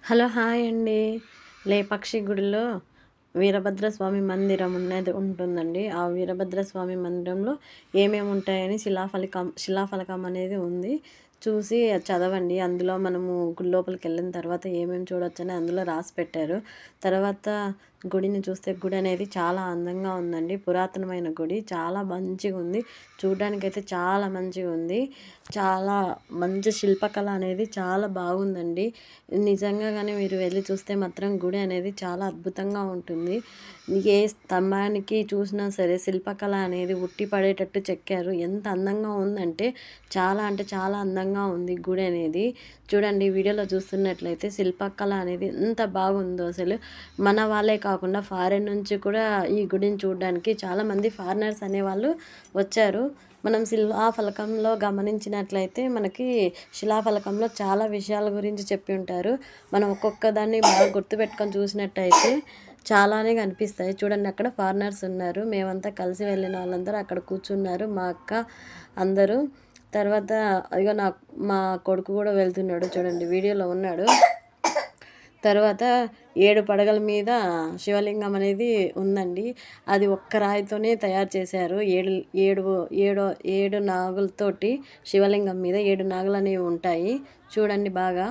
Hello! Hi అండి. లేపాక్షి గుడిలో వీరభద్రస్వామి మందిరం ఉంటుందండి. ఆ వీరభద్రస్వామి మందిరంలో ఏమేమి ఉంటాయని శిలాఫలకం అనేది ఉంది. చూసి అది చదవండి. అందులో మనము గుడి లోపలికెళ్ళిన తర్వాత ఏమేమి చూడొచ్చని అందులో రాసి పెట్టారు. తర్వాత గుడిని చూస్తే గుడి అనేది చాలా అందంగా ఉందండి. పురాతనమైన గుడి. చాలా మంచిగుంది. చూడ్డానికైతే చాలా మంచిగుంది. చాలా మంచి శిల్పకళ అనేది చాలా బాగుందండి. నిజంగా గాని మీరు వెళ్లి చూస్తే మాత్రం గుడి అనేది చాలా అద్భుతంగా ఉంటుంది. ఏ స్తంభానికి చూసినా సరే శిల్పకళ అనేది ఉట్టి పడేటట్టు చెక్కారు. ఎంత అందంగా ఉందంటే చాలా అంటే చాలా అందంగా ఉంది గుడి అనేది. చూడండి వీడియోలో చూస్తున్నట్లయితే శిల్పకళ అనేది ఎంత బాగుందో అసలు. మన వాళ్ళే కాకుండా ఫారెన్ నుంచి కూడా ఈ గుడిని చూడడానికి చాలామంది ఫారినర్స్ అనేవాళ్ళు వచ్చారు. మనం శిలాఫలకంలో గమనించినట్లయితే మనకి శిలాఫలకంలో చాలా విషయాల గురించి చెప్పి ఉంటారు. మనం ఒక్కొక్క దాన్ని బాగా గుర్తుపెట్టుకొని చూసినట్టయితే చాలానే కనిపిస్తాయి. చూడండి అక్కడ ఫారినర్స్ ఉన్నారు. మేమంతా కలిసి వెళ్ళిన వాళ్ళందరూ అక్కడ కూర్చున్నారు. మా అక్క అందరూ. తర్వాత ఇగో మా కొడుకు కూడా వెళ్తున్నాడు చూడండి వీడియోలో ఉన్నాడు. తర్వాత 7 పడగల మీద శివలింగం అనేది ఉందండి. అది ఒక్క రాయితోనే తయారు చేశారు. 7 నాగులతోటి శివలింగం మీద 7 నాగులనేవి ఉంటాయి. చూడండి బాగా.